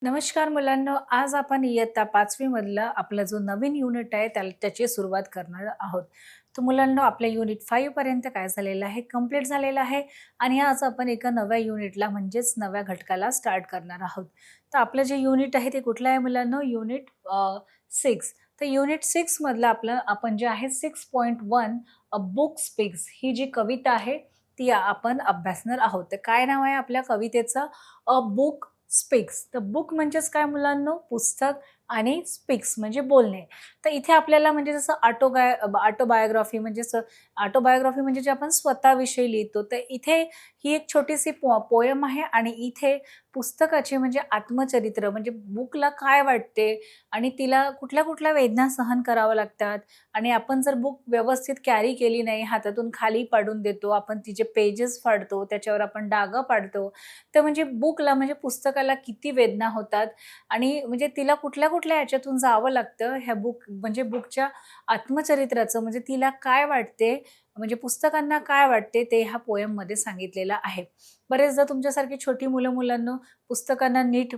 नमस्कार मुलांनो, आज आपण इयत्ता 5वी मधला आपला जो नवीन युनिट आहे त्याची सुरुवात करणार आहोत. तर मुलांनो, आपल्या युनिट 5 पर्यंत काय झालेलं आहे, कंप्लीट झालेलं आहे आणि आज आपण एका नव्या युनिटला म्हणजेच नव्या घटकाला स्टार्ट करणार आहोत. तर आपलं जे युनिट आहे ते कुठलं आहे मुलांनो? युनिट 6. तर युनिट 6 मधलं आपण जे आहे 6.1 अ बुक स्पीक्स ही जी कविता आहे ती आपण अभ्यासणार आहोत. तर काय नाव आहे आपल्या कवितेचं? A book speaks. तर बुक म्हणजेच काय मुलांनो? पुस्तक आणि स्पीक्स म्हणजे बोलणे. तर इथे आपल्याला म्हणजे जसं ऑटोबायोग्राफी ऑटोबायोग्राफी म्हणजे जे आपण स्वतःविषयी लिहितो. तर इथे ही एक छोटीशी पोयम आहे आणि इथे पुस्तकाचे म्हणजे आत्मचरित्र म्हणजे बुकला काय वाटते आणि तिला कुठल्या-कुठल्या वेदना सहन कराव्या लागतात आणि आपण जर बुक व्यवस्थित कॅरी केली नाही, हातातून खाली पाडून देतो, आपण तिचे पेजेस फाडतो, त्याच्यावर आपण डागं पाडतो. तर म्हणजे बुकला म्हणजे पुस्तकाला किती वेदना होतात आणि म्हणजे तिला कुठल्या-कुठल्या ह्याच्यातून जावं लागतं ह्या म्हणजे बुकच्या आत्मचरित्राचं म्हणजे तिला काय वाटते, म्हणजे पुस्तकांना काय वाटते ते ह्या पोएममध्ये सांगितलेलं आहे. बरेचदा तुमच्यासारखी छोटी मुलं-मुलांनो पुस्तकांना नीट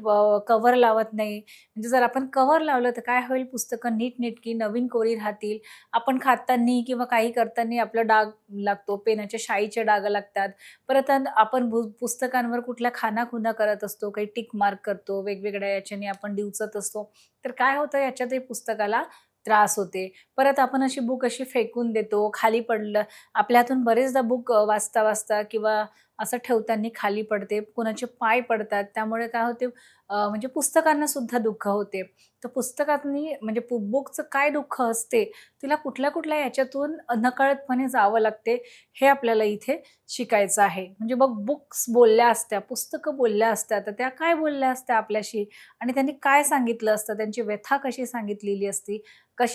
कव्हर लावत नाही. म्हणजे जर आपण कव्हर लावलं तर काय होईल, पुस्तकं नीटनेटकी नवीन कोरी राहतील. आपण खाताना किंवा काही करताना आपला डाग लागतो, पेनाच्या शाईचे डाग लागतात. परत आपण पुस्तकांवर कुठल्या खाना-खुणा करत असतो, काही टिक मार्क करतो, वेगवेगळ्या याच्याने आपण डिवचत असतो. तर काय होतं याच्यातही पुस्तकाला त्रास होते. परत आपण अशी बुक अशी फेकून देतो, खाली पडलं आपल्या हातून बरेचदा बुक वाचता-वाचता किंवा असं ठेवताना खाली पडते, कुणाचे पाय पडतात. त्यामुळे काय होते म्हणजे पुस्तकांना सुद्धा दुःख होते. तर पुस्तकातनी म्हणजे बुकचं काय दुःख असते, तिला कुठल्या-कुठल्या याच्यातून नकळतपणे जावं लागते, हे आपल्याला इथे शिकायचं आहे. म्हणजे बघ बुक्स बोलल्या असत्या, पुस्तकं बोलल्या असत्या, तर त्या काय बोलल्या असत्या आपल्याशी आणि त्यांनी काय सांगितलं असतं, त्यांची व्यथा कशी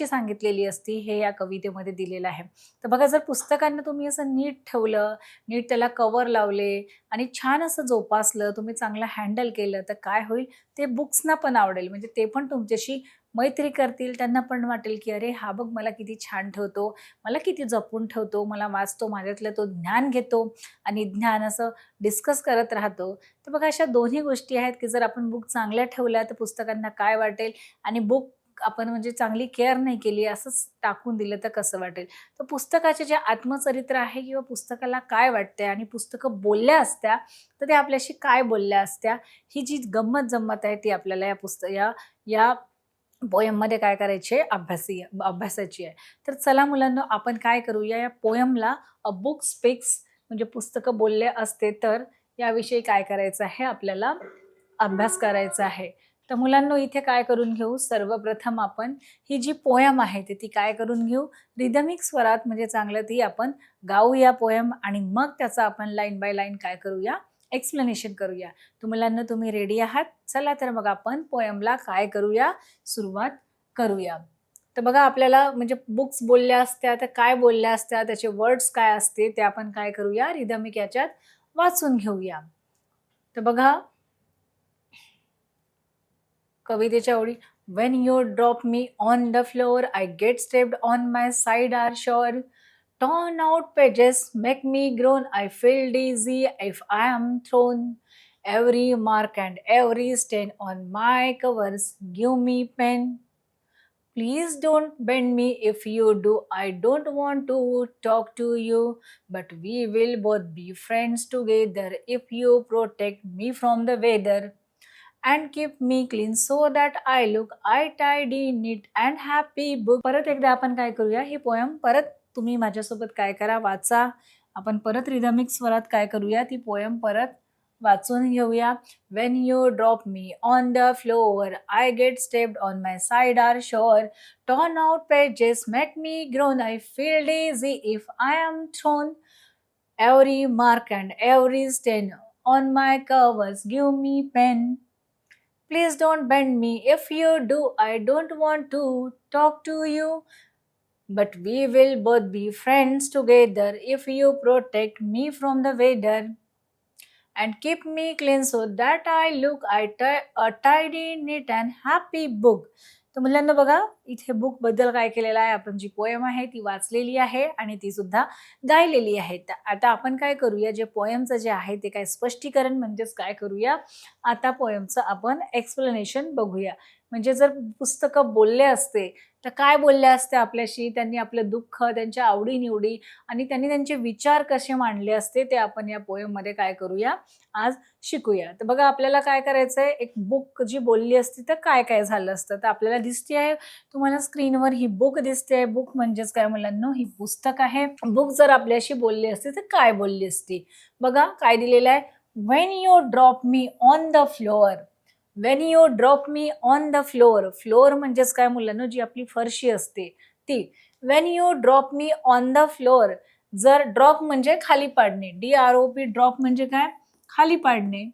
सांगितलेली असती, हे या कवितेमध्ये दिलेलं आहे. तर बघा जर पुस्तकांना तुम्ही असं नीट ठेवलं, नीट त्याला कव्हर लावले आणि छान असं जोपासलं, तुम्ही चांगलं हँडल केलं, तर काय होईल, ते बुक्सना पण आवडेल. म्हणजे ते पण तुमच्याशी मैत्री करतील. त्यांना पण वाटेल, की "अरे, हा बघ मला किती छान ठेवतो, मला किती जपून ठेवतो, मला वाचतो, माझ्यातलं तो ज्ञान घेतो आणि ज्ञान असं डिस्कस करत राहतो." तर बघा अशा दोन्ही गोष्टी आहेत, की जर आपण बुक चांगल्या ठेवल्या, तर पुस्तकांना काय वाटेल आणि बुक आपण म्हणजे चांगली केअर नाही केली, असंच टाकून दिलं तर कसं वाटेल. तर पुस्तकाचे जे आत्मचरित्र आहे किंवा पुस्तकाला काय वाटतंय आणि पुस्तकं बोलल्या असत्या, तर ते आपल्याशी काय बोलल्या असत्या, ही जी गंमत-जंमत आहे ती आपल्याला या पोएममध्ये काय करायची आहे, अभ्यासाची आहे. तर चला मुलांनो, आपण काय करूया, या पोएमला अ बुक स्पीक्स म्हणजे पुस्तकं बोलले असते तर, याविषयी काय करायचं आहे आपल्याला अभ्यास करायचा आहे. तर मुलांनो, इथे काय करून घेऊ, सर्वप्रथम आपण ही जी पोएम आहे ती काय करून घेऊ, रिदमिक स्वरात म्हणजे चांगलं ती आपण गाऊया पोएम आणि मग त्याचा आपण लाईन बाय लाईन काय करूया, एक्सप्लेनेशन करूया. तर मुलांनो, तुम्ही रेडी आहात? चला तर मग आपण पोएमला काय करूया, सुरुवात करूया. तर बघा आपल्याला म्हणजे बुक्स बोलल्या असत्या तर काय बोलल्या असत्या, त्याचे वर्ड्स काय असते ते आपण काय करूया, रिदमिक याच्यात वाचून घेऊया. तर बघा कवितेच्या ओळी, "When you drop me on the floor, I get stepped on my side are sure. Torn out pages make me groan. I feel dizzy if I am thrown. Every mark and every stain on my covers give me pain. Please don't bend me if you do. I don't want to talk to you, but we will both be friends together if you protect me from the weather and keep me clean so that I look I tidy, neat and happy book." परत एकदा आपण काय करूया, ही poem परत तुम्ही माझ्यासोबत काय करा, वाचा. आपण परत रिदमिक स्वरात काय करूया, ती पोएम परत वाचून घेऊया. "When you drop me on the floor, I get stepped on my side are sure. Torn out pages make me groan. I feel dizzy if I am thrown. Every mark and every stain on my covers give me pain. Please don't bend me. If you do, I don't want to talk to you. But we will both be friends together if you protect me from the weather and keep me clean so that I look a tidy, neat and happy book." तर मुलांना बघा, इथे book बद्दल काय केलेलं आहे, आपण जी poem आहे ती वाचलेली आहे आणि ती सुद्धा गायलेली आहे. तर आता आपण काय करूया, जे पोएमचं जे आहे ते काय स्पष्टीकरण म्हणजेच काय करूया, आता पोएमचं आपण एक्सप्लेनेशन बघूया. म्हणजे जर पुस्तकं बोलले असते, तर काय बोलले असते आपल्याशी, त्यांनी आपलं दुःख, त्यांच्या आवडी आणि त्यांनी त्यांचे विचार कसे मांडले असते, ते आपण या पोएममध्ये काय करूया, आज शिकूया. तर बघा, आपल्याला काय करायचंय, एक बुक जी बोलली असती तर काय-काय झालं असतं. तर आपल्याला दिसते आहे तुम्हाला स्क्रीनवर ही बुक दिसते आहे. बुक म्हणजेच काय मुलांनो, ही पुस्तक आहे. बुक जर आपल्याशी बोलली असती तर काय बोलली असती? बघा काय दिलेलं आहे, "when you drop me on the floor." When you drop me on the floor. Floor म्हणजेच काय मुलांनो, जी आपली फरशी असते ती. When you drop me on the floor. जर ड्रॉप म्हणजे खाली पाडणे. DROP ड्रॉप म्हणजे काय? खाली पाडणे.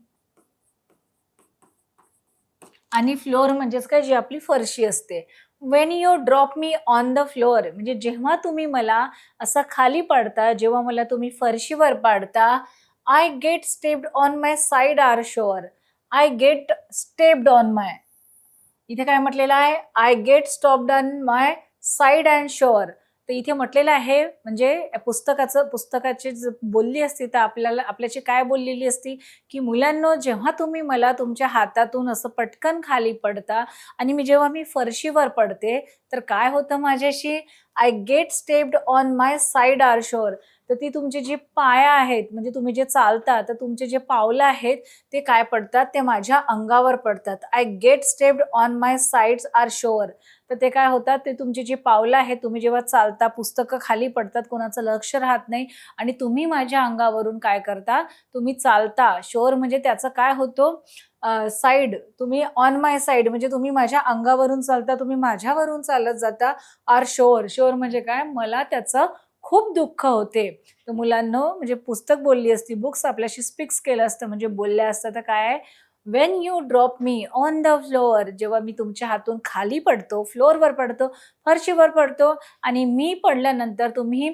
आणि फ्लोअर म्हणजेच काय, जी आपली फरशी असते. When you drop me on the floor म्हणजे जेव्हा तुम्ही मला असं खाली पाडता, जेव्हा मला तुम्ही फरशीवर पाडता, I get stepped on my side are sure. I get stepped on my. इथे काय म्हटलेलं आहे, I get stopped on my side and shore. तर इथे म्हटलेलं आहे म्हणजे पुस्तकाची बोलली असती तर आपल्याला आपल्याची काय बोललेली असती, की मुलांनो, जेव्हा तुम्ही मला तुमच्या हातातून असं पटकन खाली पडता आणि जेव्हा मी फरशीवर पडते, तर काय होतं माझ्याशी, I get stepped on my side are sore. तर ती तुमची जी पाया आहेत, म्हणजे तुम्ही जे चालता, तर तुमचे जे पावलं आहेत ते काय पडतात, ते माझ्या अंगावर पडतात. I get stepped on my sides are sore. तर ते काय होतात, ते तुमची जी पावलं आहेत, तुम्ही जेव्हा चालता, पुस्तकं खाली पडतात, कोणाचं लक्ष राहत नाही आणि तुम्ही माझ्या अंगावरून काय करता, तुम्ही चालता. शोअर म्हणजे त्याचं काय होतो, साइड. तुम्ही ऑन माय साइड म्हणजे तुम्ही माझ्या अंगावरून चालता, तुम्ही माझ्यावरून चालत जाता. R shore. शोअर म्हणजे काय, मला त्याचं खूप दुःख होते. तर मुलांनो, म्हणजे पुस्तक बोलली असती, बुक्स आपल्याशी स्पीक्स केलं असतं म्हणजे बोलल्या असतं, तर काय आहे, when you drop me on the floor. जेव्हा मी तुमच्या हातून खाली पडतो, फ्लोअरवर पडतो, फरशीवर पडतो आणि मी पडल्यानंतर तुम्ही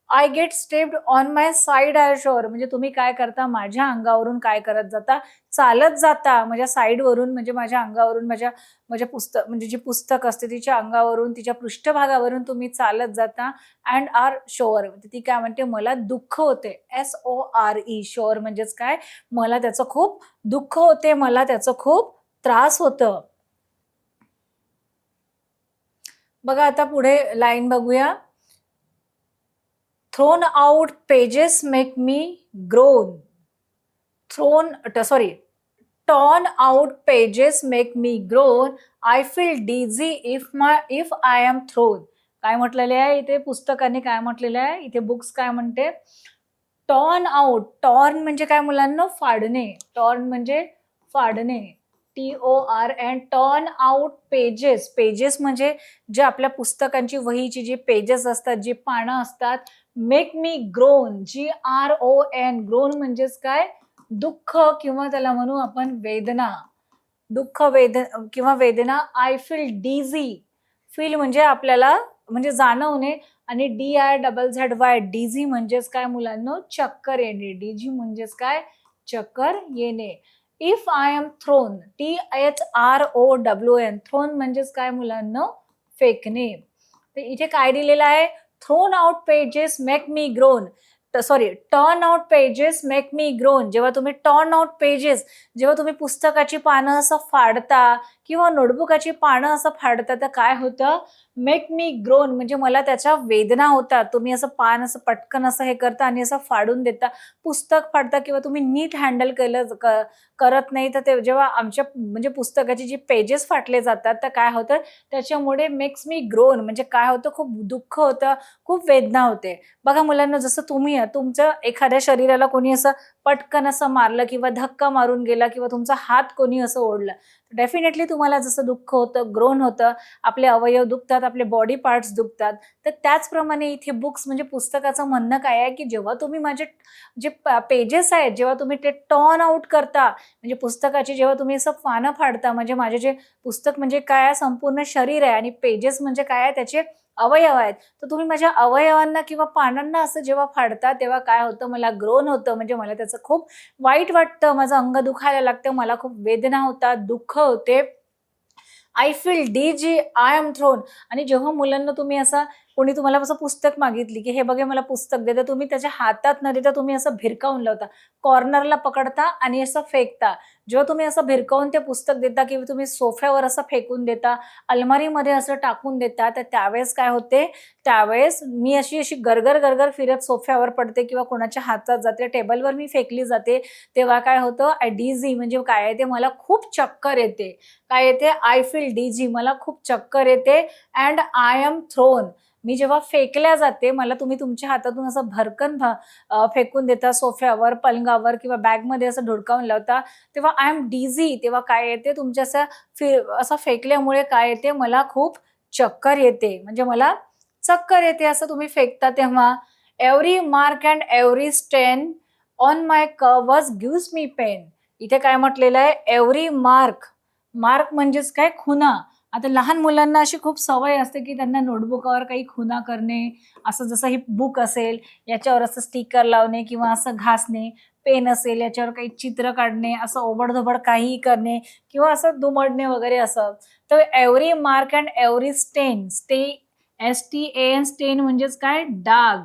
I get stepped on my side I shore म्हणजे तुम्ही काय करता, माझ्या अंगावरून काय करत जाता, चालत जाता. माझ्या साईडवरून म्हणजे माझ्या अंगावरून, माझ्या माझ्या पुस्तक म्हणजे जी पुस्तक असते तिच्या अंगावरून, तिच्या पृष्ठभागावरून तुम्ही चालत जाता. अँड आर शोअर ती काय म्हणते, मला दुःख होते. SORE शोअर म्हणजेच काय, मला त्याचं खूप दुःख होते, मला त्याचं खूप त्रास होतं. बघा आता पुढे लाईन बघूया. Throne out pages make me groan. Sorry, torn out pages make me groan. I feel dizzy if I am thrown. काय म्हटलेले आहे इथे पुस्तकाने, काय म्हटलेलं आहे इथे, बुक्स काय म्हणते, टॉर्न आउट. टॉर्न म्हणजे काय मुलांना, फाडणे. टॉर्न म्हणजे फाडणे. TORN. Torn out pages. Pages म्हणजे जे आपल्या पुस्तकांची, वहीची जी पेजेस असतात, जी पानं असतात. Make me grown. GRON. Grown म्हणजेच काय, दुःख किंवा त्याला म्हणू आपण वेदना. दुःख किंवा वेदना. I feel डिझी. फील म्हणजे आपल्याला म्हणजे जाणवणे आणि DIZZY डिझी म्हणजेच काय मुलांनो, चक्कर येणे. डिझी म्हणजेच काय, चक्कर येणे. If I am thrown. THROWN. Thrown म्हणजेच काय मुलांनो, फेकणे. तर इथे काय दिलेलं आहे, thrown out pages make me groan. Sorry, turn out pages make me groan. जेव्हा तुम्ही टर्न आउट पेजेस, जेव्हा तुम्ही पुस्तकाची पानं असं फाडता किंवा नोटबुकाची पानं असं फाडता, तर काय होतं, मेक मी ग्रोन म्हणजे मला त्याच्या वेदना होतात. तुम्ही असं पान असं पटकन असं हे करता आणि असं फाडून देता, पुस्तक फाडता किंवा तुम्ही नीट हँडल करत नाही. तर ते जेव्हा आमच्या म्हणजे पुस्तकाची जी पेजेस फाटले जातात, तर काय होतं, त्याच्यामुळे मेक्स मी ग्रोन म्हणजे काय होतं, खूप दुःख होतं, खूप वेदना होते. बघा मुलांना, जसं तुम्ही तुमच्या एखाद्या शरीराला कोणी असं पटकन असं मारलं किंवा धक्का मारून गेला किंवा तुमचा हात कोणी असं ओढलं, डेफिनेटली तुम्हाला जसं दुःख होतं, ग्रोन होतं, आपले अवयव दुखतात, आपले बॉडी पार्ट्स दुखतात. तर त्याचप्रमाणे इथे बुक्स म्हणजे पुस्तकाचं म्हणणं काय आहे, की जेव्हा तुम्ही माझे जे पेजेस आहेत, जेव्हा तुम्ही ते टर्न आउट करता, म्हणजे पुस्तकाची जेव्हा तुम्ही असं पानं फाडता, म्हणजे माझे जे पुस्तक म्हणजे काय आहे, संपूर्ण शरीर आहे आणि पेजेस म्हणजे काय आहे, त्याचे अवयव आहेत. तर तुम्ही माझ्या अवयवांना किंवा पानांना असं जेव्हा फाडता, तेव्हा काय होतं, मला ग्रोन होतं म्हणजे मला त्याचं खूप वाईट वाटतं, माझं अंग दुखायला लागतं, मला खूप वेदना होतात, दुःख होते. I feel dizzy, I am thrown. आणि जेव्हा मुलांना तुम्ही असं कोणी तुम्हाला असं पुस्तक मागितली, की "हे बघ, हे मला पुस्तक दे." तर तुम्ही त्याच्या हातात न देता तुम्ही असं भिरकावून लावता. कॉर्नरला पकडता आणि असं फेकता. जेव्हा तुम्ही असं भिरकावून ते पुस्तक देता किंवा तुम्ही सोफ्यावर असं फेकून देता, अलमारीमध्ये असं टाकून देता, तर त्यावेळेस काय होते, त्यावेळेस मी अशी गरगर, गरगर फिरत सोफ्यावर पडते किंवा कोणाच्या हातात जाते, टेबलवर मी फेकली जाते. तेव्हा काय होतं, डीझी म्हणजे काय आहे ते, मला खूप चक्कर येते. काय येते? आय फील डीझी, मला खूप चक्कर येते अँड आय एम थ्रोन. मी जेव्हा फेकल्या जाते, मला तुम्ही तुमच्या हातातून असं भरकन फेकून देता सोफ्यावर, पलंगावर किंवा बॅगमध्ये असं धुडकावून लावता, तेव्हा आय एम डिझी. तेव्हा काय येते, तुमच्या असं फेकल्यामुळे काय येते, मला खूप चक्कर येते. म्हणजे मला चक्कर येते असं तुम्ही फेकता तेव्हा. Every mark and every stain on my curves gives me pain. इथे काय म्हटलेलं आहे? Every mark. मार्क म्हणजेच काय? खुणा. आता लहान मुलांना अशी खूप सवय असते, की त्यांना नोटबुकावर काही खुणा करणे, असं जसं हे बुक असेल, याच्यावर असं स्टिकर लावणे किंवा असं घासणे, पेन असेल, याच्यावर काही चित्र काढणे, असं ओबड-धोबड काहीही करणे किंवा असं दुमडणे वगैरे असं. तर एव्हरी मार्क अँड एव्हरी स्टेन, STAN, स्टेन म्हणजेच काय? डाग.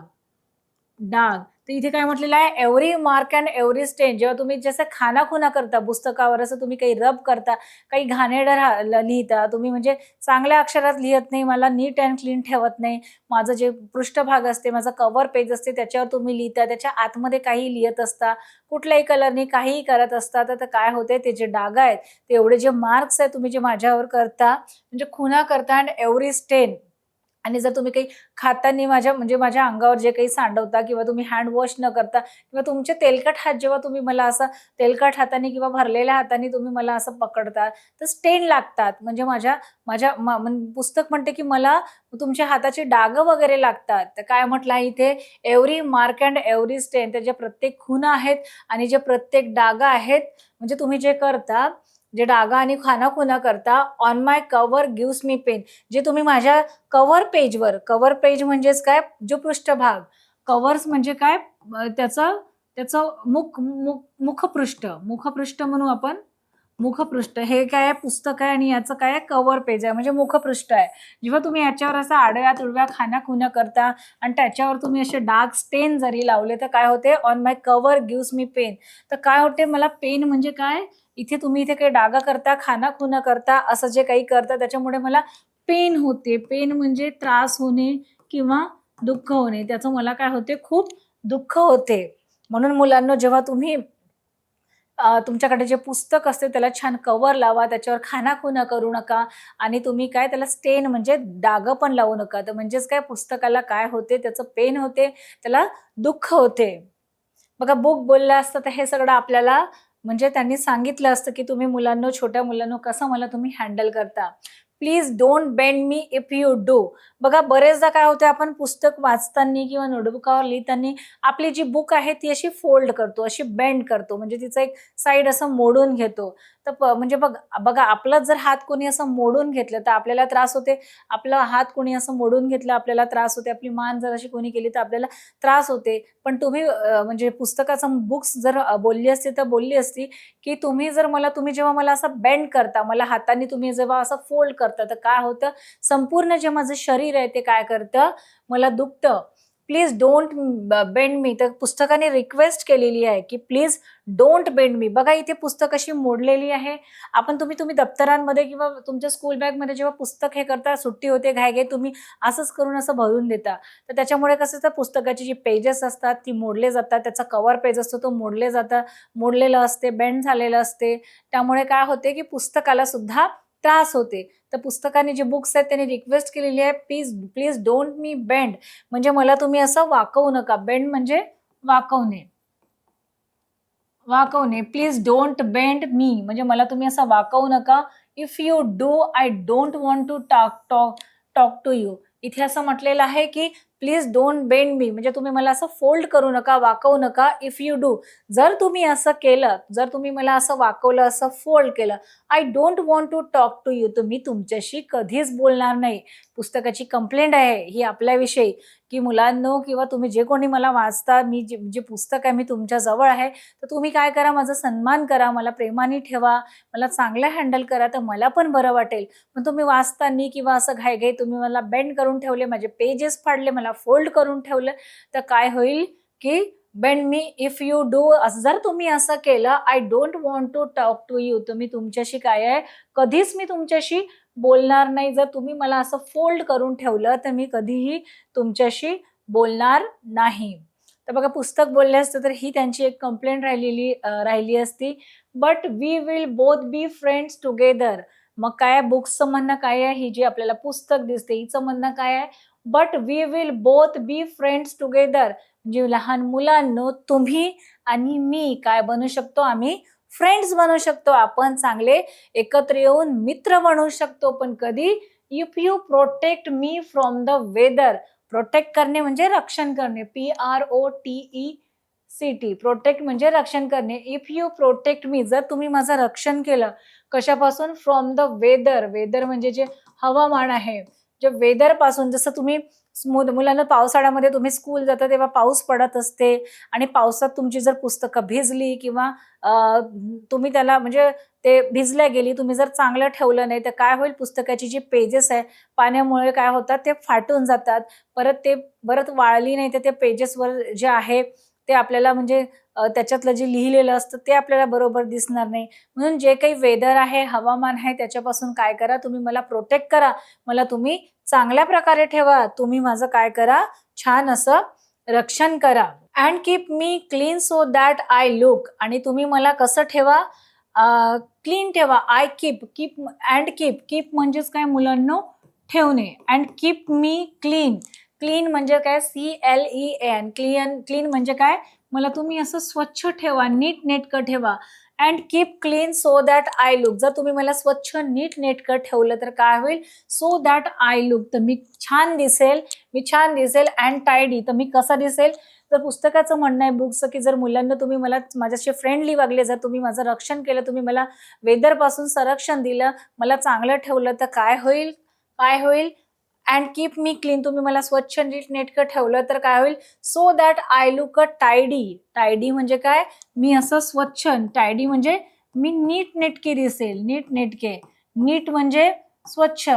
डाग. तर इथे काय म्हटलेलं आहे? एव्हरी मार्क अँड एव्हरी स्टेन. जेव्हा तुम्ही जसं खाना-खुणा करता पुस्तकावर, असं तुम्ही काही रब करता, काही घाणेरडं लिहिता तुम्ही, म्हणजे चांगल्या अक्षरात लिहत नाही, मला नीट अँड क्लीन ठेवत नाही. माझं जे पृष्ठभाग असते, माझं कव्हर पेज असते, त्याच्यावर तुम्ही लिहिता, त्याच्या आतमध्ये काही लिहत असता, कुठल्याही कलरनी काहीही करत असता, तर काय होते, ते जे डाग आहेत, ते एवढे जे मार्क्स आहेत तुम्ही जे माझ्यावर करता, म्हणजे खुणा करता अँड एव्हरी स्टेन. आणि जर तुम्ही काही खाताना माझ्या अंगावर जे काही सांडवता किंवा तुम्ही हँड वॉश न करता किंवा तुमचे तेलकट हात जेव्हा तुम्ही मला असं तेलकट हाताने किंवा भरलेल्या हाताने तुम्ही मला असं पकडता, तर स्टेन लागतात. म्हणजे माझ्या माझ्या पुस्तक म्हणते की मला तुमच्या हाताची डाग वगैरे लागतात. तर काय म्हटलं आहे इथे? एव्हरी मार्क अँड एव्हरी स्टेन. त्याच्या प्रत्येक खुणा आहेत आणि जे प्रत्येक डाग आहेत, म्हणजे तुम्ही जे करता, जे डागा आणि खाना-खुणा करता, on my cover gives me pain. जे तुम्ही माझ्या कव्हर पेज म्हणजेच काय? जो पृष्ठभाग. कव्हर्स म्हणजे काय? त्याचं त्याचं मुखपृष्ठ. मुखपृष्ठ म्हणू आपण. मुखपृष्ठ हे काय आहे? पुस्तक आहे आणि याचं काय आहे? कव्हर पेज आहे, म्हणजे मुखपृष्ठ आहे. जेव्हा तुम्ही याच्यावर असं आडव्या-तुडव्या खाना-खुणा करता आणि त्याच्यावर तुम्ही असे डार्क स्टेन जरी लावले, तर काय होते? On my cover gives me pain. तर काय होते? मला पेन म्हणजे काय? इथे काही डागा करता, खाना-खुणा करता, असं जे काही करता, त्याच्यामुळे मला पेन होते. पेन म्हणजे त्रास होणे किंवा दुःख होणे. त्याचं मला काय होते? खूप दुःख होते. म्हणून मुलांनो, जेव्हा तुम्ही तुमच्याकडे जे पुस्तक असते त्याला छान कव्हर लावा, त्याच्यावर खाना-खुणा करू नका आणि तुम्ही काय, त्याला स्टेन म्हणजे डाग पण लावू नका. तर म्हणजेच काय, पुस्तकाला काय होते, त्याचं पेन होते, त्याला दुःख होते. बघा, बुक बोललं असतं तर हे सगळं आपल्याला म्हणजे त्यांनी सांगितलं असतं, की तुम्ही मुलांनो, छोट्या मुलांनो, कसं मला तुम्ही हँडल करता. Please don't bend me if you do. बघा, बरेचदा काय होतं, आपण पुस्तक वाचताना किंवा नोटबुकावर लिहिताना आपली जी बुक आहे ती अशी फोल्ड करतो, अशी बेंड करतो, म्हणजे तिचं एक साइड असं मोडून घेतो. तर म्हणजे बघा, आपलाच जर हात कोणी असं मोडून घेतलं तर आपल्याला त्रास होते. आपला हात कोणी असं मोडून घेतलं, आपल्याला त्रास होते. आपली मान जर अशी कोणी केली तर आपल्याला त्रास होते. पण तुम्ही म्हणजे पुस्तकाचं बुक्स जर बोलली असती तर बोलली असती, की तुम्ही जेव्हा मला असं बेंड करता, मला हाताने तुम्ही जेव्हा असं फोल्ड करता, तर काय होतं, संपूर्ण जे माझं शरीर आहे ते काय करतं, मला दुखतं. प्लीज डोंट बेंड मी. तर पुस्तकाने रिक्वेस्ट केलेली आहे, की प्लीज डोंट बेंड मी. बघा, इथे पुस्तक अशी मोडलेली आहे. तुम्ही दप्तरांमध्ये किंवा तुमच्या स्कूल बॅगमध्ये जेव्हा पुस्तक हे करता, सुट्टी होते, घाई तुम्ही असंच करून असं भरून देता. तर त्याच्यामुळे कसं, तर पुस्तकाची जी पेजेस असतात ती मोडले जातात. त्याचा कव्हर पेज असतो तो मोडलेलं असते, बेंड झालेलं असते. त्यामुळे काय होते, की पुस्तकाला सुद्धा त्रास होते. तर पुस्तकाने जे बुक्स आहेत त्यांनी रिक्वेस्ट केलेली आहे, please please don't me bend. म्हणजे मला तुम्ही असं वाकवू नका. बेंड म्हणजे वाकवणे. वाकवणे. प्लीज डोंट बेंड मी, म्हणजे मला तुम्ही असं वाकवू नका. If you do, I don't want to talk talk talk to you. इथे असं म्हटलेलं आहे, की प्लीज डोंट बेंड मी, म्हणजे तुम्ही मला असं फोल्ड करू नका, वाकवू नका. इफ यू डू, जर तुम्ही असं केलं, जर तुम्ही मला असं वाकवलं, असं फोल्ड केलं, I don't want to talk to you, तर मी तुमच्याशी कधीच बोलणार नाही. पुस्तकाची कंप्लेंट आहे ही आपल्याविषयी, की मुलांनो किंवा तुम्ही जे कोणी मला वाचता, मी जे जे पुस्तक आहे मी तुमच्या जवळ आहे, तर तुम्ही काय करा, माझा सन्मान करा, मला प्रेमाने ठेवा, मला चांगलं हँडल करा, तर मला पण बरं वाटेल. पण तुम्ही वाचताना किंवा असं घाईघाई तुम्ही मला बेंड करून ठेवले, माझे पेजेस फाडले, मला फोल्ड करून ठेवलं, तर काय होईल की bend me if you do, जर तुम्ही असं केलं, I don't want to talk to you, तर मी तुमच्याशी काय आहे, कधीच मी तुमच्याशी बोलणार नाही. जर तुम्ही मला असं फोल्ड करून ठेवलं, तर मी कधीही तुमच्याशी बोलणार नाही. तर बघा, पुस्तक बोलले असते तर ही त्यांची एक कंप्लेंट राहिली असती. But we will both be friends together. मग काय बुक्सचं म्हणणं काय आहे, ही जी आपल्याला पुस्तक दिसते हिचं म्हणणं काय आहे, but we will both be friends together, म्हणजे लहान मुलांनो तुम्ही आणि मी काय बनू शकतो, आम्ही फ्रेंड्स बनू शकतो, आपण चांगले एकत्र येऊन मित्र बनू शकतो. पण कधी, if you protect me from the weather. Protect करणे म्हणजे रक्षण करणे, PROTECT, प्रोटेक्ट म्हणजे रक्षण करणे. इफ यू प्रोटेक्ट मी, जर तुम्ही माझं रक्षण केलं, कशापासून, फ्रॉम द वेदर, वेदर म्हणजे जे हवामान आहे, जे वेदर पासून, जसं तुम्ही मुलांना पावसाळ्यामध्ये तुम्ही स्कूल जाता तेव्हा पाऊस पडत असते आणि पावसात तुमची जर पुस्तकं भिजली किंवा तुम्ही त्याला म्हणजे ते भिजल्या गेली, तुम्ही जर चांगलं ठेवलं नाही, तर काय होईल, पुस्तकाची जी पेजेस आहे पाण्यामुळे काय होतात, ते फाटून जातात. परत वाळली नाही तर ते पेजेसवर जे आहे ते आपल्याला म्हणजे त्याच्यातलं जे लिहिलेलं असतं ते आपल्याला बरोबर दिसणार नाही. म्हणून जे काही वेदर आहे, हवामान आहे, त्याच्यापासून काय करा, तुम्ही मला प्रोटेक्ट करा, मला तुम्ही चांगल्या प्रकारे ठेवा, तुम्ही माझं काय करा, छान असं रक्षण करा. And keep me clean so that I look, आणि तुम्ही मला कसं ठेवा, क्लीन ठेवा. I keep, keep and keep, keep म्हणजेच काय मुलांनो, ठेवणे. And keep me clean, clean म्हणजे काय, CLEAN, क्लीन, क्लीन म्हणजे काय, मला तुम्ही असं स्वच्छ ठेवा, नीट नेटकं ठेवा. And keep clean so that I look, जर तुम्ही मला स्वच्छ नीट नेटकं ठेवलं तर काय होईल, सो दॅट आय लुक, तर मी छान दिसेल, मी छान दिसेल. अँड टायडी, तर मी कसा दिसेल, तर पुस्तकाचं म्हणणं आहे बुक्सचं, की जर मुलांना तुम्ही मला माझ्याशी फ्रेंडली वागले, जर तुम्ही माझं रक्षण केलं, तुम्ही मला वेदरपासून संरक्षण दिलं, मला चांगलं ठेवलं, तर काय होईल, काय होईल, अँड कीप मी क्लीन, तुम्ही मला स्वच्छ नीटनेटकं ठेवलं तर काय होईल, so that I look a tidy. Tidy म्हणजे काय, मी असं स्वच्छ, टायडी म्हणजे मी नीटनेटके दिसेल, नीटनेटके, नीट म्हणजे स्वच्छ,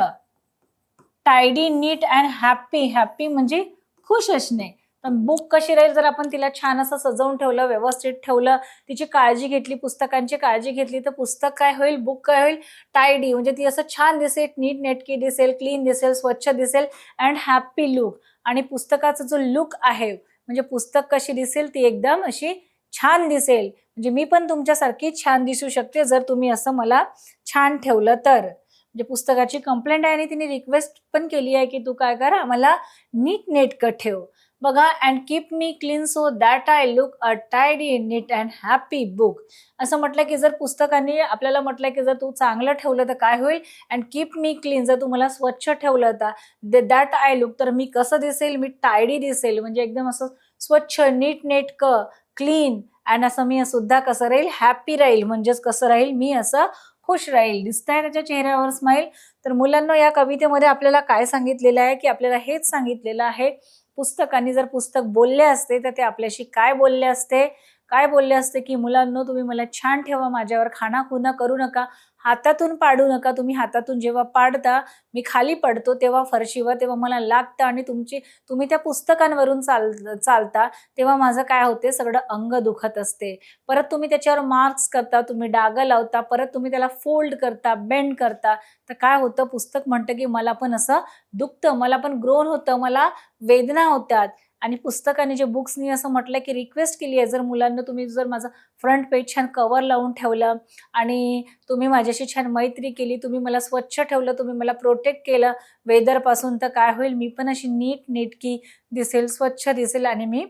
tidy, neat and happy, happy म्हणजे खुश असणे. तर बुक कशी राहील, जर आपण तिला छान असं सजवून ठेवलं, व्यवस्थित ठेवलं, तिची काळजी घेतली, पुस्तकांची काळजी घेतली, तर पुस्तक काय होईल, बुक काय होईल, टायडी, म्हणजे ती असं छान दिसेल, नीट नेटकी दिसेल, क्लीन दिसेल, स्वच्छ दिसेल, अँड हॅप्पी लुक. आणि पुस्तकाचा जो लुक आहे, म्हणजे पुस्तक कशी दिसेल, ती एकदम अशी छान दिसेल, म्हणजे मी पण तुमच्यासारखी छान दिसू शकते जर तुम्ही असं मला छान ठेवलं तर. म्हणजे पुस्तकाची कंप्लेंट आहे आणि तिने रिक्वेस्ट पण केली आहे, की तू काय कर, आम्हाला नीट नेटकं ठेव. बघा, and keep me clean so that I look a tidy, neat and happy book. असं म्हटलं की जर पुस्तकाने आपल्याला म्हटलं की जर तू चांगलं ठेवलं तर काय होईल, अँड कीप मी क्लीन, जर तू मला स्वच्छ ठेवलं तर दॅट आय लुक, तर मी कसं दिसेल, मी टायडी दिसेल, म्हणजे एकदम असं स्वच्छ, नीट नेटकं, क्लीन. अँड असं मी सुद्धा कसं राहील, हॅपी राहील, म्हणजेच कसं राहील, मी असं खुश राहील. दिसतंय त्याच्या चेहऱ्यावर स्माईल. तर मुलांना या कवितेमध्ये आपल्याला काय सांगितलेलं आहे, की आपल्याला हेच सांगितलेलं आहे, पुस्तकाने जर पुस्तक बोलले असते तर ते आपल्याशी काय बोलले असते, काय बोलले असते, की मुलांनो तुम्ही मला छान ठेवा, माझ्यावर खाणाखुणा करू नका, हातातून पाडू नका. तुम्ही हातातून जेव्हा पाडता, मी खाली पडतो तेव्हा फरशीवर, तेव्हा मला लागतं, आणि तुम्ही त्या पुस्तकांवरून चालता तेव्हा माझं काय होते, सगळं अंग दुखत असते. परत तुम्ही त्याच्यावर मार्क्स करता, तुम्ही डागं लावता, परत तुम्ही त्याला फोल्ड करता, बेंड करता, तर काय होतं, पुस्तक म्हणतं की मला पण असं दुखतं, मला पण ग्रोन होतं, मला वेदना होतात. आणि पुस्तकाने जे बुक्सनी असं म्हटलं की रिक्वेस्ट केली आहे, जर मुलांना तुम्ही जर माझं फ्रंट पेज छान कव्हर लावून ठेवलं आणि तुम्ही माझ्याशी छान मैत्री केली, तुम्ही मला स्वच्छ ठेवलं, तुम्ही मला प्रोटेक्ट केलं वेदरपासून, तर काय होईल, मी पण अशी नीट नेटकी दिसेल, स्वच्छ दिसेल, आणि मी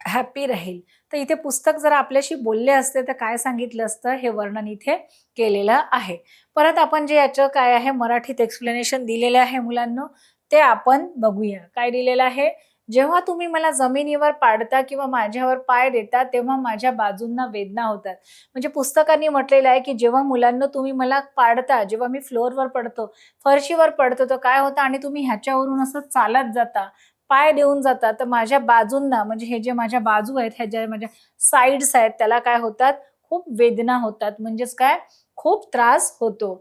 हॅपी राहील. तर इथे पुस्तक जर आपल्याशी बोलले असते तर काय सांगितलं असतं, हे वर्णन इथे केलेलं आहे. परत आपण जे याचं काय आहे मराठीत एक्सप्लेनेशन दिलेलं आहे मुलांना, ते आपण बघूया. काय दिलेलं आहे? जेव्हा तुम्ही मला जमिनीवर पाडता किंवा माझ्यावर पाय देता, तेव्हा माझ्या बाजूंना वेदना होतात. म्हणजे पुस्तकांनी म्हटलेलं आहे, की जेव्हा मुलांनो तुम्ही मला पाडता, जेव्हा मी फ्लोअरवर पडतो, फरशीवर पडतो, तर काय होतं आणि तुम्ही ह्याच्यावरून असं चालत जाता, पाय देऊन जाता, तर माझ्या बाजूंना म्हणजे हे जे माझ्या बाजू आहेत, ह्या ज्या माझ्या साइड्स आहेत, त्याला काय होतात? खूप वेदना होतात. म्हणजेच काय? खूप त्रास होतो.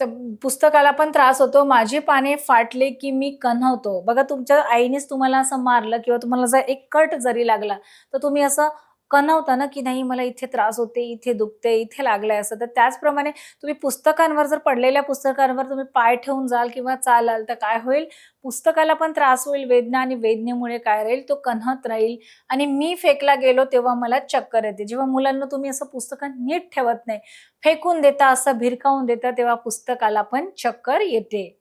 तर पुस्तकाला पण त्रास होतो. माझी पाने फाटली की मी कण्हवतो. बघा तुमच्या आईनेच तुम्हाला असं मारलं किंवा तुम्हाला जर एक कट जरी लागला, तर तुम्ही असं कणवता ना, की नाही मला इथे त्रास होते, इथे दुखते, इथे लागलंय असं. तर त्याचप्रमाणे तुम्ही पुस्तकांवर जर पडलेल्या पुस्तकांवर तुम्ही पाय ठेवून जाल किंवा चालाल, तर काय होईल? पुस्तकाला पण त्रास होईल, वेदना आणि वेदनेमुळे काय राहील? तो कण्हत राहील आणि मी फेकला गेलो तेव्हा मला चक्कर येते. जेव्हा मुलांना तुम्ही असं पुस्तकं नीट ठेवत नाही, फेकून देता, असं भिरकावून देता, तेव्हा पुस्तकाला पण चक्कर येते.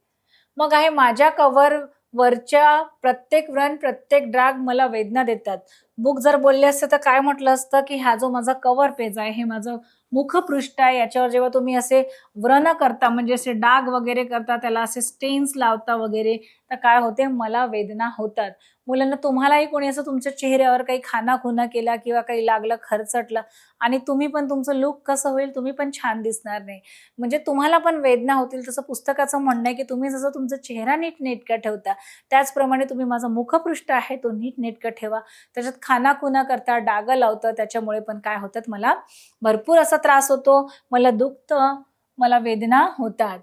मग आहे माझ्या कव्हरवरच्या प्रत्येक व्रण, प्रत्येक डाग मला वेदना देतात. बुक जर बोलले असते तर काय म्हटलं असतं, की हा जो माझा कव्हर पेज आहे, हे माझं मुखपृष्ठ आहे. याच्यावर जेव्हा तुम्ही असे व्रण करता, म्हणजे असे डाग वगैरे करता, त्याला असे स्टेन्स लावता वगैरे, तर काय होते? मला वेदना होतात. मुलांना तुम्हालाही कोणी असं तुमच्या चेहऱ्यावर काही खाना-खुणा केला किंवा काही लागलं, खरचटलं आणि तुम्ही पण तुमचं लूक कसं होईल? तुम्ही पण छान दिसणार नाही. म्हणजे तुम्हाला पण वेदना होतील. तसं पुस्तकाचं म्हणणं आहे, की तुम्ही जसं तुमचा चेहरा नीटनेटका ठेवता, त्याचप्रमाणे तुम्ही माझं मुखपृष्ठ आहे तो नीटनेटकं ठेवा. त्याच्यात खाना-खुणा करता, डागं लावता, त्याच्यामुळे पण काय होतात? मला भरपूर असा त्रास होतो, मला दुखतं, मला वेदना होतात.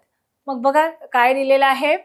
मग बघा काय लिहिलेलं आहे?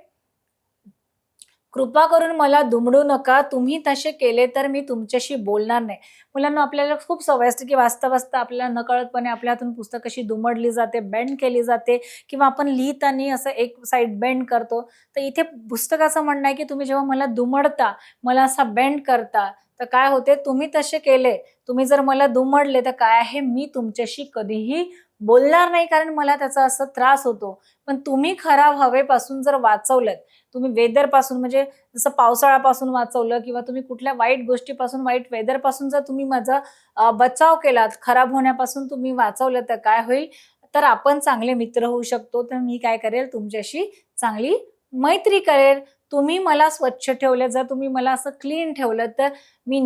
कृपा करून मला दुमडू नका. तुम्ही तसे केले तर मी तुमच्याशी बोलणार नाही. मुलांना आपल्याला खूप सवय असते, की वाचता-वाचता आपल्याला नकळतपणे आपल्या हातून पुस्तक अशी दुमडली जाते, बेंड केली जाते किंवा आपण लिहिताना असं एक साइड बेंड करतो. तर इथे पुस्तकाचं म्हणणं आहे, की तुम्ही जेव्हा मला दुमडता, मला असा बेंड करता, तर काय होते? तुम्ही तसे केले, तुम्ही जर मला दुमडले, तर काय आहे? मी तुमच्याशी कधीही बोलणार नाही, कारण मला त्याचा असा त्रास होतो. पण तुम्ही खराब हवेपासून जर वाचवलत, तुम्ही वेदरपासून म्हणजे जसं पावसाळ्यापासून वाचवलं किंवा तुम्ही कुठल्या वाईट गोष्टीपासून, वाईट वेदरपासून जर तुम्ही माझा बचाव केलात, खराब होण्यापासून तुम्ही वाचवलं, तर काय होईल? तर आपण चांगले मित्र होऊ शकतो. तर मी काय करेल? तुमच्याशी चांगली मैत्री करेल. तुम्ही मला स्वच्छ ठेवलं, जर तुम्ही मला असं क्लीन ठेवलं, तर मी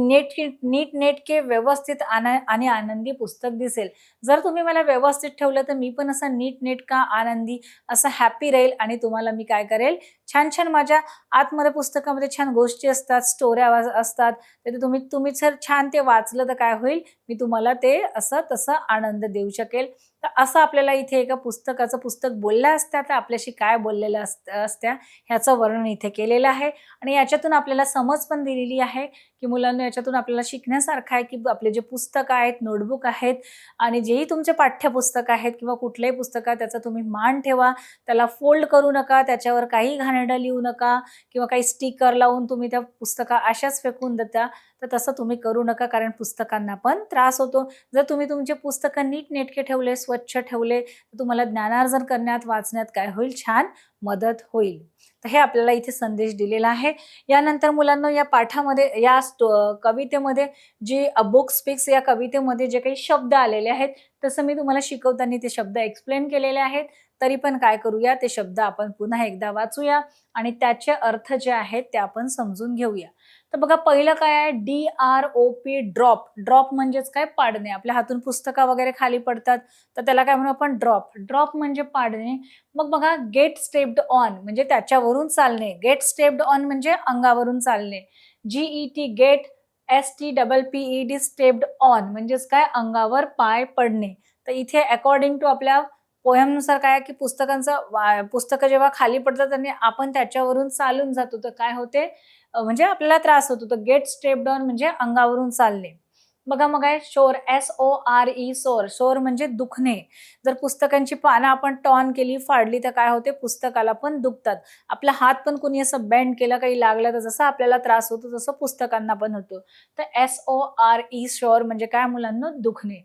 नीटनेटके व्यवस्थित आणि आनंदी पुस्तक दिसेल. जर तुम्ही मला व्यवस्थित ठेवलं, तर मी पण असा नीटनेटका, आनंदी, असा हॅपी राहील आणि तुम्हाला मी काय करेल? छान-छान माझ्या आतमध्ये पुस्तकामध्ये छान गोष्टी असतात, स्टोऱ्या असतात. तर तुम्ही तुम्ही जर छान ते वाचलं तर काय होईल? मी तुम्हाला ते असं तसं आनंद देऊ शकेल. तर असं आपल्याला इथे एका पुस्तक बोलल्या असत्या तर आपल्याशी काय बोललेल्या असत्या ह्याचं वर्णन इथे केलेलं आहे आणि याच्यातून आपल्याला समज पण दिलेली आहे, की मुलांना याच्यातून आपल्याला शिकण्यासारखं आहे, की आपले जे पुस्तकं आहेत, नोटबुक आहेत आणि जेही तुमचे पाठ्यपुस्तक आहेत किंवा कुठलंही पुस्तक आहे त्याचा तुम्ही मान ठेवा. त्याला फोल्ड करू नका, त्याच्यावर काही घाणेरडं लिहू नका किंवा काही स्टिकर लावून तुम्ही त्या पुस्तका अशाच फेकून देता, तर तसं तुम्ही करू नका कारण पुस्तकांना पण त्रास होतो. जर तुम्ही तुमचे पुस्तकं नीटनेटके ठेवले, स्वच्छ ठेवले, तर तुम्हाला ज्ञानार्जन करण्यात, वाचण्यात काय होईल? छान मदत होईल. तर हे आपल्याला इथे संदेश दिलेला आहे. यानंतर मुलांनो या पाठामध्ये या कवितेमध्ये जी बुक स्पीक्स या कवितेमध्ये जे काही शब्द आलेले आहेत, तसं मी तुम्हाला शिकवताना ते शब्द एक्सप्लेन केलेले आहेत. तरी पण काय करूया, ते शब्द आपण पुन्हा एकदा वाचूया आणि त्याचे अर्थ जे आहेत ते आपण समजून घेऊया. तर बघा पहिलं काय आहे? DROP drop. ड्रॉप म्हणजेच काय? पाडणे. आपल्या हातून पुस्तकं वगैरे खाली पडतात, तर त्याला काय म्हणू आपण? ड्रॉप. ड्रॉप म्हणजे पाडणे. मग बघा गेट स्टेप्ड ऑन म्हणजे त्याच्यावरून चालणे. गेट स्टेप्ड ऑन म्हणजे अंगावरून चालणे. GET get, STEPPED stepped on म्हणजेच काय? अंगावर पाय पडणे. तर इथे अकॉर्डिंग टू आपल्या पोयमनुसार काय आहे, की पुस्तकं जेव्हा खाली पडतात आणि आपण त्याच्यावरून चालून जातो, तर काय होते? म्हणजे आपल्याला त्रास होतो. तर गेट स्टेप्ड ऑन म्हणजे अंगावरून चालणे. बघा मग आहे शोर, SORE सोर. सोर म्हणजे दुखणे. जर पुस्तकांची पानं आपण टॉर्न केली, फाडली तर काय होते? पुस्तकाला पण दुखतात. आपला हात पण कोणी असं बेंड केला, काही लागलं तर जसा आपल्याला त्रास होतो, तसं पुस्तकांना पण होतो. तर SORE शोर म्हणजे काय मुलांनो? दुखणे.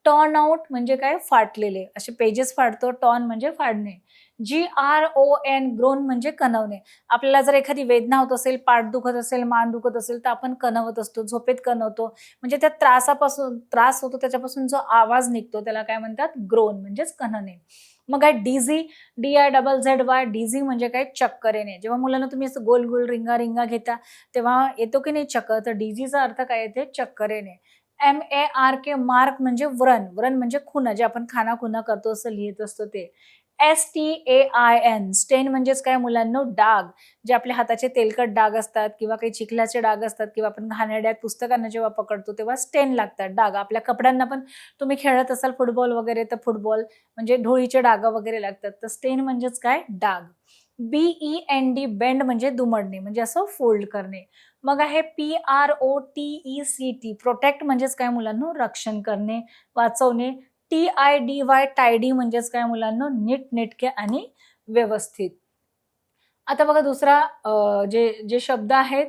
टॉर्न आउट म्हणजे काय? फाटलेले. असे पेजेस फाडतो. टॉर्न म्हणजे फाडणे. GRON ग्रोन म्हणजे कणवणे. आपल्याला जर एखादी वेदना होत असेल, पाठ दुखत असेल, मान दुखत असेल, तर आपण कणवत असतो, झोपेत कणवतो. म्हणजे त्या त्रास होतो त्याच्यापासून जो आवाज निघतो त्याला काय म्हणतात? ग्रोन म्हणजेच कणणे. मग आहे डिझी, DIZZY, डिझी म्हणजे काय? चक्कर येणे. जेव्हा मुलांना तुम्ही असं गोल-गोल, रिंगा-रिंगा घेता, तेव्हा येतो की नाही चक्कर? तर डिझीचा अर्थ काय येते? चक्कर येणे. MARK, मार्क म्हणजे व्रण. व्रण म्हणजे खुणा, जे आपण खाना-खुणा करतो असं लिहित असतो ते. STAIN, स्टेन म्हणजेच काय मुलांनो? डाग. जे आपल्या हाताचे तेलकट डाग असतात किंवा काही चिखलाचे डाग असतात किंवा आपण घाणेरड्या पुस्तकांना जेव्हा पकडतो तेव्हा स्टेन लागतात, डाग. आपल्या कपड्यांना पण तुम्ही खेळत असाल फुटबॉल वगैरे, तर फुटबॉल म्हणजे धुळीचे डाग वगैरे लागतात. तर स्टेन म्हणजेच काय? डाग. BEND, बेंड म्हणजे दुमडणे, म्हणजे असं फोल्ड करणे. मग आहे PROTECT, प्रोटेक्ट म्हणजेच काय मुलांनो? रक्षण करणे, वाचवणे. TIDY, टायडी म्हणजेच काय मुलांनो? नीटनेटके आणि व्यवस्थित. आता बघा दुसरा जे जे शब्द आहेत,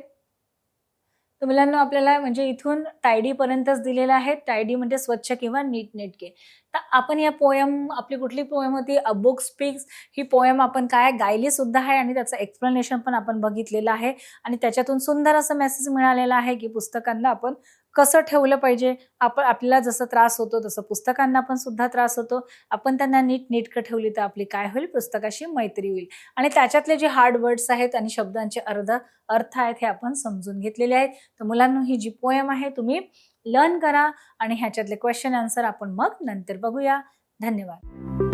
तर मुलांनो आपल्याला म्हणजे इथून टायडी पर्यंतच दिलेलं आहे. टायडी म्हणजे स्वच्छ किंवा नीटनेटके. तर आपण या पोएम, आपली कुठली पोएम होती? अ बुक स्पीक्स. ही पोएम आपण काय गायली सुद्धा आहे आणि त्याचं एक्सप्लेनेशन पण आपण बघितलेलं आहे आणि त्याच्यातून सुंदर असं मेसेज मिळालेला आहे, की पुस्तकांना आपण कसं ठेवलं पाहिजे. आपल्याला जसं त्रास होतो तसं पुस्तकांना पण सुद्धा त्रास होतो. आपण त्यांना नीटनेटकं ठेवली तर आपली काय होईल? पुस्तकाशी मैत्री होईल. आणि त्याच्यातले जे हार्ड वर्ड्स आहेत आणि शब्दांचे अर्थ आहेत हे आपण समजून घेतलेले आहेत. तर मुलांनो ही जी पोएम आहे तुम्ही लर्न करा आणि ह्याच्यातले क्वेश्चन आन्सर आपण मग नंतर बघूया. धन्यवाद.